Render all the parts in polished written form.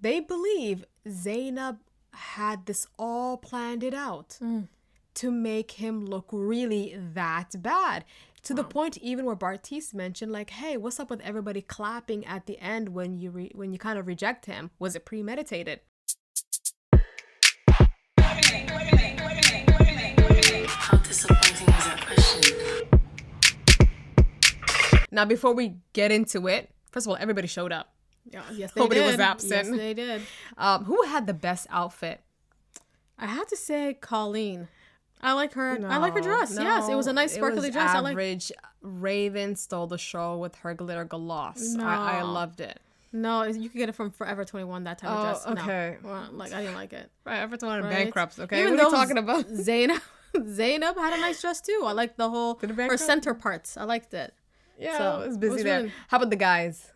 they believe Zanab had this all planned it out to make him look really that bad. To the point even where Bartise mentioned, like, hey, what's up with everybody clapping at the end when you kind of reject him? Was it premeditated? How disappointing is that question? Now, before we get into it, first of all, everybody showed up. Yeah, yes, they Nobody did. was absent. Yes, they did. Who had the best outfit? I have to say Colleen. I like her. I like her dress. Yes, it was a nice sparkly dress. Average. Raven stole the show with her glitter gloss. No. I loved it. No, you could get it from Forever 21, that type of dress. Okay. No. Well, like, I didn't like it. Right, everyone Right? bankrupts. Okay, Even what are you though talking about? Zainab had a nice dress too. I like the whole Did it her bankrupt? center parts. I liked it. Yeah, So, it was busy it was there. really- How about the guys?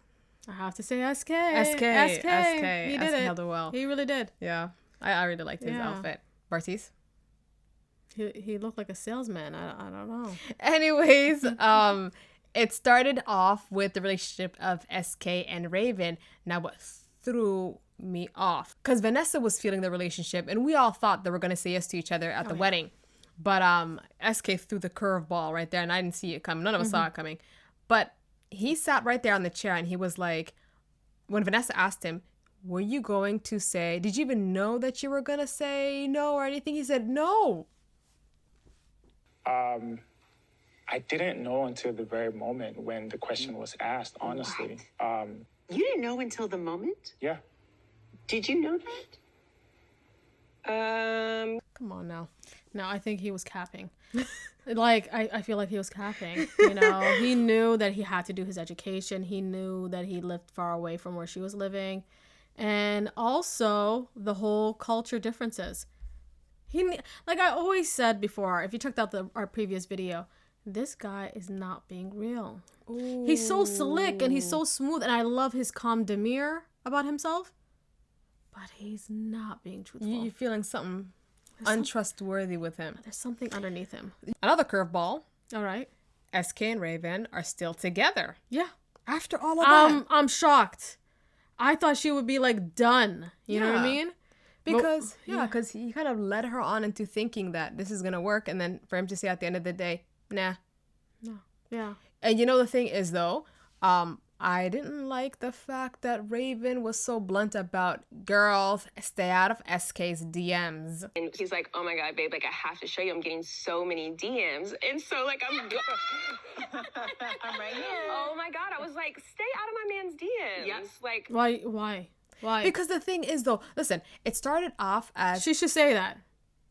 I have to say SK. SK. He did SK it. held it well. He really did. Yeah, I really liked his Yeah. outfit. Bartise? He looked like a salesman. I don't know. Anyways, it started off with the relationship of SK and Raven. Now, what threw me off? Because Vanessa was feeling the relationship, and we all thought they were going to say yes to each other at the wedding. But SK threw the curveball right there, and I didn't see it coming. None of us saw it coming. But he sat right there on the chair, and he was like, when Vanessa asked him, were you going to say, did you even know that you were going to say no or anything? He said, no. I didn't know until the very moment when the question was asked, honestly. You didn't know until the moment? Yeah. Did you know that? Come on now. No, I think he was capping. Like, I feel like he was capping. You know, he knew that he had to do his education. He knew that he lived far away from where she was living. And also the whole culture differences. Like I always said before, if you checked out our previous video, this guy is not being real. Ooh. He's so slick and he's so smooth. And I love his calm demeanor about himself. But he's not being truthful. You're feeling something untrustworthy with him. There's something underneath him. Another curveball. All right. SK and Raven are still together. Yeah. After all of that. I'm shocked. I thought she would be like done. You know what I Yeah. mean? Because he kind of led her on into thinking that this is going to work. And then for him to say at the end of the day, nah. No. Yeah. And you know, the thing is, though, I didn't like the fact that Raven was so blunt about girls, stay out of SK's DMs. And he's like, oh my God, babe, like I have to show you, I'm getting so many DMs. And so like, I'm right here. Oh my God. I was like, stay out of my man's DMs. Yes. Like, Why? Because the thing is, though, listen, it started off as, She should say that.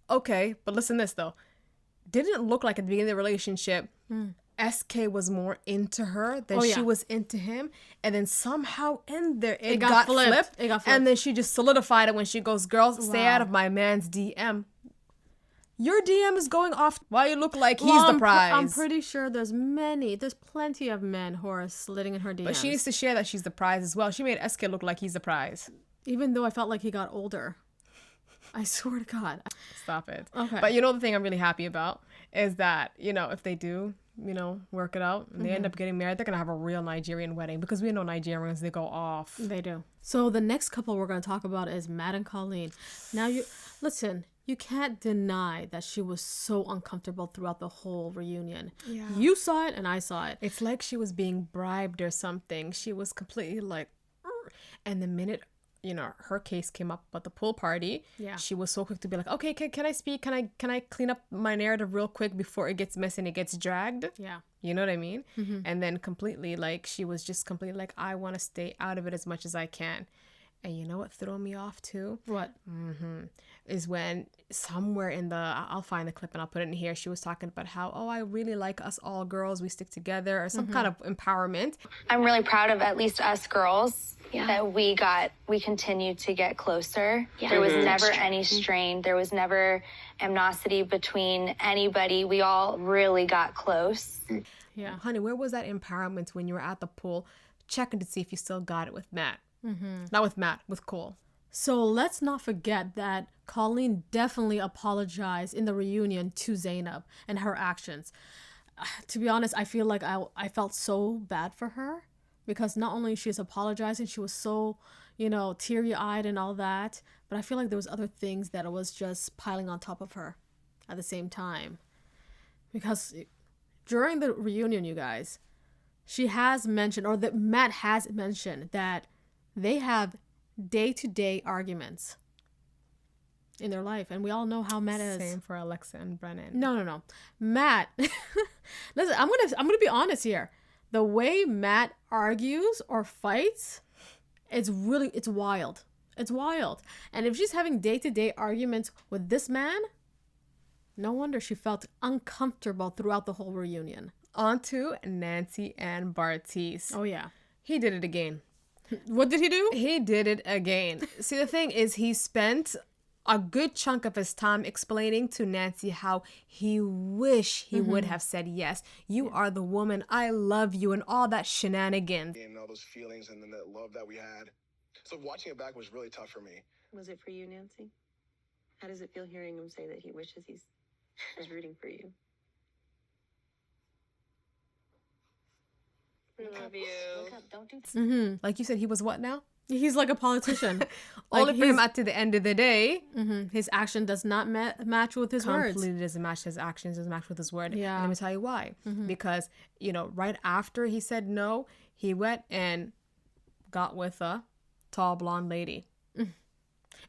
okay, but listen this, though. Didn't look like at the beginning of the relationship, SK was more into her than she was into him. And then somehow in there, it got flipped. It got flipped. And then she just solidified it when she goes, girls, stay out of my man's DM. Your DM is going off while you look like he's the prize. I'm pretty sure there's plenty of men who are slitting in her DMs. But she needs to share that she's the prize as well. She made SK look like he's the prize. Even though I felt like he got older. I swear to God. Stop it. Okay. But you know the thing I'm really happy about is that, you know, if they do, you know, work it out and they end up getting married, they're going to have a real Nigerian wedding because we know Nigerians, they go off. They do. So the next couple we're going to talk about is Matt and Colleen. Now, listen, you can't deny that she was so uncomfortable throughout the whole reunion. Yeah. You saw it and I saw it. It's like she was being bribed or something. She was completely like, "Ugh." And the minute, you know, her case came up about the pool party, she was so quick to be like, okay, can I speak? Can I clean up my narrative real quick before it gets messy and it gets dragged? Yeah. You know what I mean? And then completely like, she was just completely like, I want to stay out of it as much as I can. And you know what threw me off too? What? Is when somewhere in I'll find the clip and I'll put it in here. She was talking about how, oh, I really like us all girls. We stick together or some kind of empowerment. I'm really proud of at least us girls that we continued to get closer. Yeah. There was never any strain. There was never animosity between anybody. We all really got close. Yeah. Honey, where was that empowerment when you were at the pool checking to see if you still got it with Matt? Not with Matt, with Cole. So let's not forget that Colleen definitely apologized in the reunion to Zanab and her actions. To be honest, I feel like I felt so bad for her because not only she's apologizing, she was so, teary-eyed and all that. But I feel like there was other things that was just piling on top of her at the same time. Because during the reunion, you guys, she has mentioned, or that Matt has mentioned, that they have day-to-day arguments in their life, and we all know how Matt is. Same for Alexa and Brennan. No. Matt, listen, I'm gonna be honest here. The way Matt argues or fights, it's wild. It's wild. And if she's having day-to-day arguments with this man, no wonder she felt uncomfortable throughout the whole reunion. On to Nancy and Bartise. Oh, yeah. He did it again. What did he do? He did it again. See, the thing is, he spent a good chunk of his time explaining to Nancy how he wish he would have said yes. You are the woman. I love you, and all that shenanigans. And all those feelings and then that love that we had. So watching it back was really tough for me. Was it for you, Nancy? How does it feel hearing him say that he wishes he was rooting for you? Love you. Look up, don't do Like you said, he was what now? He's like a politician. Only for him at the end of the day. His action does not match with his words. Completely doesn't match his actions, doesn't match with his word. Yeah. And let me tell you why. Because, right after he said no, he went and got with a tall blonde lady.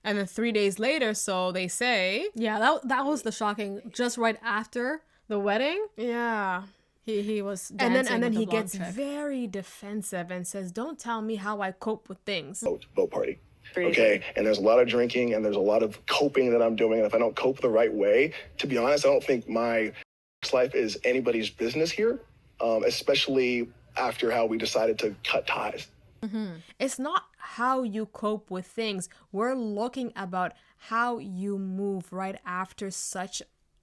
And then 3 days later, so they say. Yeah, that was the shocking. Just right after the wedding, Yeah. he was dancing And then with he the blonde gets chick. very defensive and says, don't tell me how I cope with things. Boat party. Okay. And there's a lot of drinking and there's a lot of coping that I'm doing. And if I don't cope the right way, to be honest, I don't think my life is anybody's business here, especially after how we decided to cut ties. It's not how you cope with things. We're looking about how you move right after such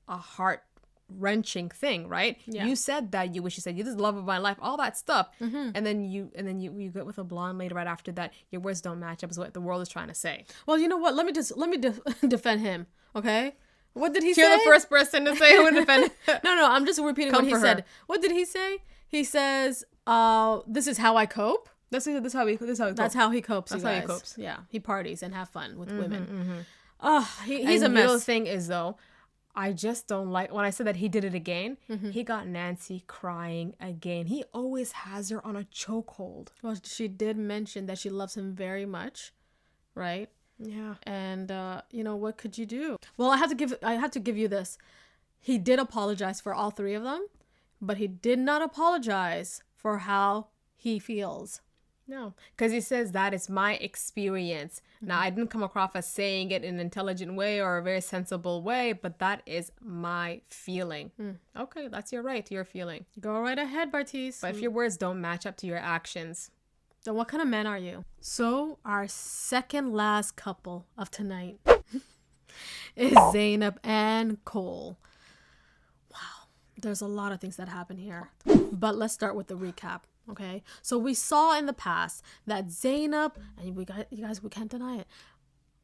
a heart-wrenching thing, right? Yeah. You said that you wish you said you're the love of my life, all that stuff, and then you get with a blonde lady right after that. Your words don't match up, is what the world is trying to say. Well, you know what? Let me defend him. Okay. What did he say? You're the first person to say who would defend. No. I'm just repeating Come what he for said. her. What did he say? He says, "This is how I cope." This is how he copes. That's how he copes. That's you how he guys. copes. Yeah, he parties and have fun with women. Oh, he's a And mess. the other thing is, though, I just don't like, when I said that he did it again, he got Nancy crying again. He always has her on a chokehold. Well, she did mention that she loves him very much, right? Yeah. And what could you do? Well, I have to give you this. He did apologize for all three of them, but he did not apologize for how he feels. No, because he says that is my experience. Now, I didn't come across as saying it in an intelligent way or a very sensible way, but that is my feeling. Okay, that's your right, your feeling. Go right ahead, Bartise. But if your words don't match up to your actions. Then what kind of man are you? So our second last couple of tonight is Zanab and Cole. Wow, there's a lot of things that happen here. But let's start with the recap. Okay, so we saw in the past that Zanab, and we can't deny it,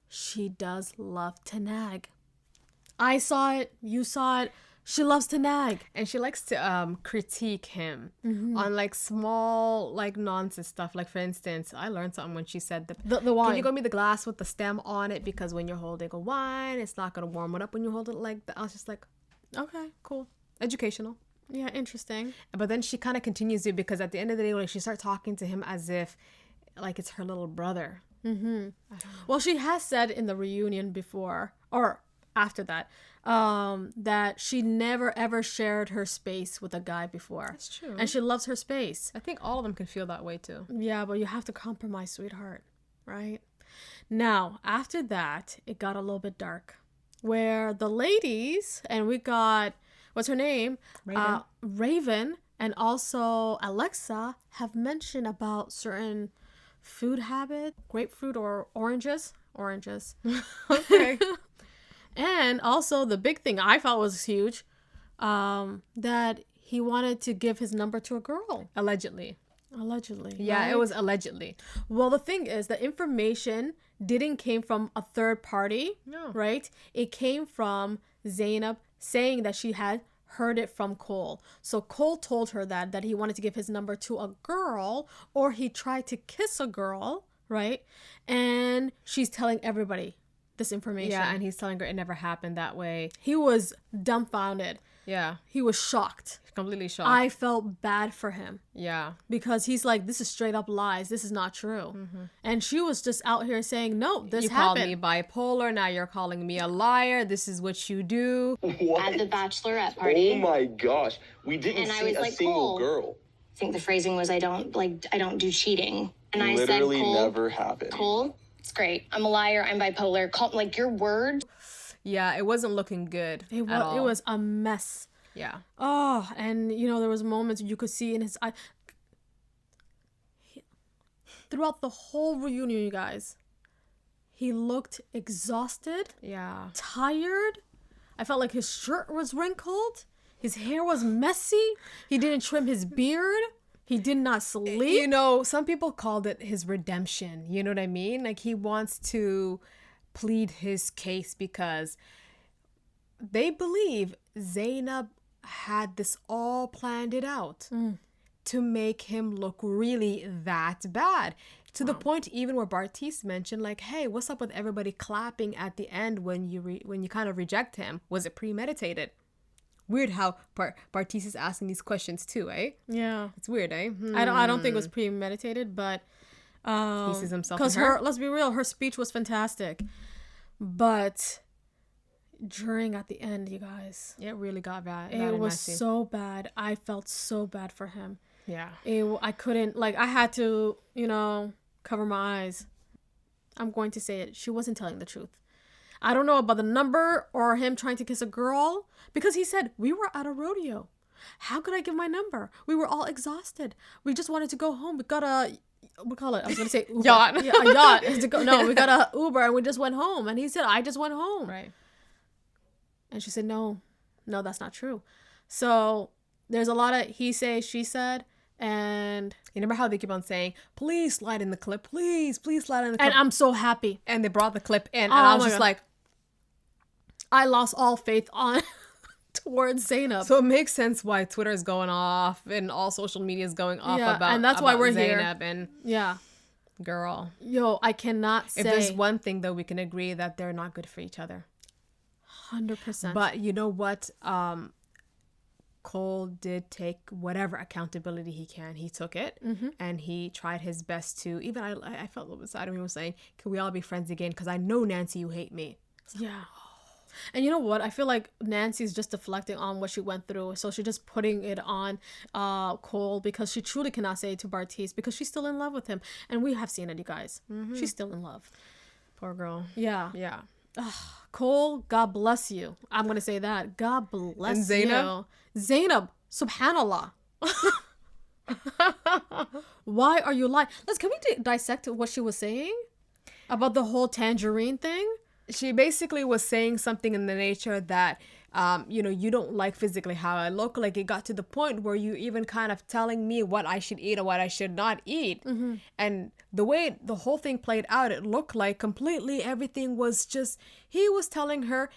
she does love to nag. I saw it, you saw it. She loves to nag. And she likes to critique him on like small like nonsense stuff. Like, for instance, I learned something when she said The wine. Can you go me the glass with the stem on it, because when you're holding a wine, it's not gonna warm it up when you hold it like that. I was just like, Okay, cool. educational. Yeah, interesting. But then she kind of continues it, because at the end of the day, like, she starts talking to him as if like it's her little brother. Well, she has said in the reunion before, or after that, that she never ever shared her space with a guy before. That's true. And she loves her space. I think all of them can feel that way too. Yeah, but you have to compromise, sweetheart. Right? Now, after that, it got a little bit dark. Where the ladies, and we got, what's her name? Raven, and also Alexa have mentioned about certain food habit, grapefruit or oranges. Okay. And also the big thing I thought was huge, that he wanted to give his number to a girl. Allegedly. Yeah, right? it was allegedly. Well, the thing is, the information didn't came from a third party, No. right? It came from Zanab saying that she had heard it from Cole. So Cole told her that he wanted to give his number to a girl, or he tried to kiss a girl, right? And she's telling everybody this information. Yeah, and he's telling her it never happened that way. He was dumbfounded. Yeah. He was shocked. Completely shocked. I felt bad for him. Yeah. Because he's like, this is straight up lies. This is not true. And she was just out here saying, no, this happened. You called me bipolar. Now you're calling me a liar. This is what you do. At the bachelorette party. Oh my gosh. We didn't And I see was a like, single Cole. girl. I think the phrasing was, I don't do cheating. And I said, Literally Cole, never happened. Cole, it's great. I'm a liar. I'm bipolar. Call, like, your word. Yeah, it wasn't looking good at all. It was a mess. Yeah. Oh, and you know, there was moments you could see in his eye. Throughout the whole reunion, you guys, he looked exhausted. Yeah. Tired. I felt like his shirt was wrinkled. His hair was messy. He didn't trim his beard. He did not sleep. You know, some people called it his redemption. You know what I mean? Like, he wants to plead his case because they believe Zanab had this all planned it out to make him look really that bad. To the point even where Bartise mentioned, like, hey, what's up with everybody clapping at the end when you kind of reject him? Was it premeditated? Weird how Bartise is asking these questions too, eh? Yeah. It's weird, eh? I don't think it was premeditated, but He sees himself in because her. let's be real, her speech was fantastic, but during at the end, you guys, It really got bad. it was so bad. I felt so bad for him. Yeah. I couldn't, like, I had to, you know, cover my eyes. I'm going to say it. She wasn't telling the truth. I don't know about the number or him trying to kiss a girl, because he said, we were at a rodeo. How could I give my number? We were all exhausted. We just wanted to go home. We got a, we call it, I was going to say Uber. Yacht. Yeah, a yacht. No, we got a Uber and we just went home. And he said, I just went home. Right. And she said, no, that's not true. So there's a lot of he say, she said. And you remember how they keep on saying, please slide in the clip, please slide in the clip. And I'm so happy. And they brought the clip in, and I was just God. like, I lost all faith on towards Zanab. so it makes sense why Twitter is going off and all social media is going off Yeah, about, and that's why we're Zanab here. and Yeah. girl. Yo, I cannot say If there's one thing though, we can agree that they're not good for each other. 100%. But you know what? Cole did take whatever accountability he can. He took it, and he tried his best to. Even I felt a little bit sad when he was saying, "Can we all be friends again?" Because I know, Nancy, you hate me. yeah. And you know what? I feel like Nancy's just deflecting on what she went through. So she's just putting it on Cole, because she truly cannot say it to Bartise because she's still in love with him. And we have seen it, you guys. She's still in love. Poor girl. Yeah. Yeah. Cole, God bless you. I'm going to say that. God bless And Zanab? you. Zanab, subhanallah. Why are you lying? Can we dissect what she was saying about the whole tangerine thing? She basically was saying something in the nature that, you don't like physically how I look. Like, it got to the point where you even kind of telling me what I should eat or what I should not eat. And the way the whole thing played out, it looked like completely everything was just, he was telling her,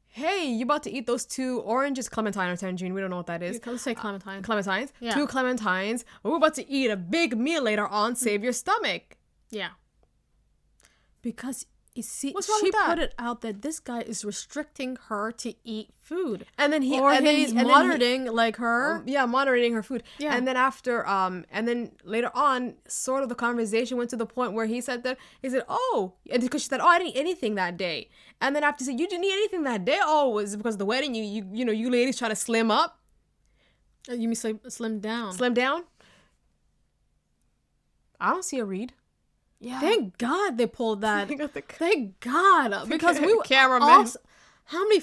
hey, you about to eat those 2 oranges, clementine or tangerine, we don't know what that is. Let's say clementine. Clementines. Yeah. 2 clementines. We're about to eat a big meal later on. Save your stomach. Yeah. Because you see, What's wrong she with that? put it out that this guy is restricting her to eat food. And then He's monitoring like her. Moderating her food. Yeah. And then after, and then later on, sort of the conversation went to the point where he said, oh, and because she said, oh, I didn't eat anything that day. And then after he said, you didn't eat anything that day? Oh, was it because of the wedding? You ladies try to slim up? You mean slim down? Slim down? I don't see a read. Yeah. Thank God they pulled that. They got the- Thank God, because we Cameraman. also, how many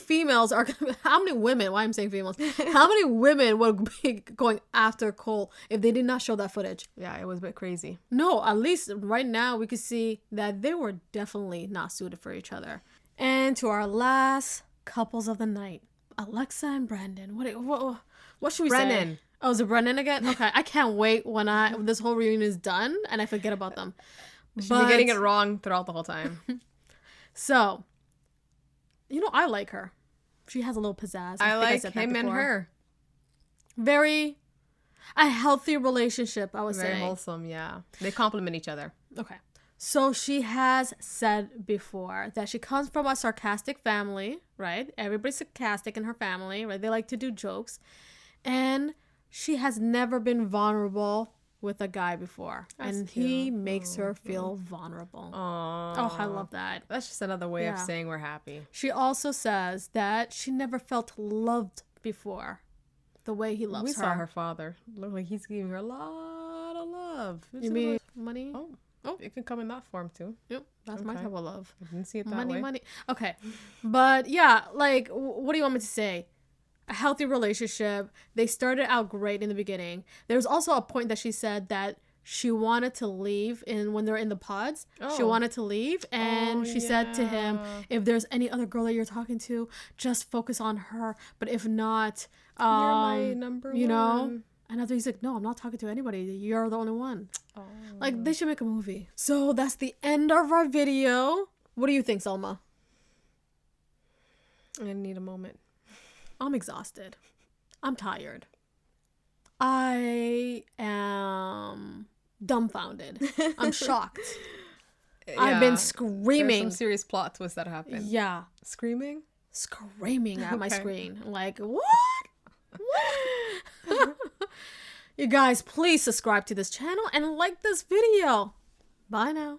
women? Why I'm saying females? How many women would be going after Cole if they did not show that footage? Yeah, it was a bit crazy. No, at least right now we could see that they were definitely not suited for each other. And to our last couples of the night, Alexa and Brandon. What should we say? Brennan. Oh, is it Brennan again? Okay, I can't wait when this whole reunion is done and I forget about them. She's been getting it wrong throughout the whole time. So, I like her. She has a little pizzazz. I like said that him and before. her. A healthy relationship, I would Very say. wholesome, yeah. They complement each other. Okay. So she has said before that she comes from a sarcastic family, right? Everybody's sarcastic in her family, right? They like to do jokes. And she has never been vulnerable with a guy before. That's and cute. he makes her feel vulnerable. Aww. Oh, I love that. That's just another way of Yeah. saying we're happy. She also says that she never felt loved before the way he loves We her. saw her father. Look like he's giving her a lot of love. You mean money? Oh, it can come in that form too. Yep, that's my Okay. type of love. I didn't see it that Money, way. money. Okay. But yeah, like, what do you want me to say? A healthy relationship. They started out great in the beginning. There's also a point that she said that she wanted to leave when they're in the pods. She Oh. wanted to leave, and she said to him, yeah. if there's any other girl that you're talking to, just focus on her. But if not, You're my number you know? one. And after he's like, no, I'm not talking to anybody. You're the only one. Oh. Like, they should make a movie. So that's the end of our video. What do you think, Selma? I need a moment. I'm exhausted. I'm tired. I am dumbfounded. I'm shocked. I've been There's screaming. some serious plot twists that happen. Yeah. Screaming? Screaming at my Okay. screen. Like, what? What? You guys, please subscribe to this channel and like this video. Bye now.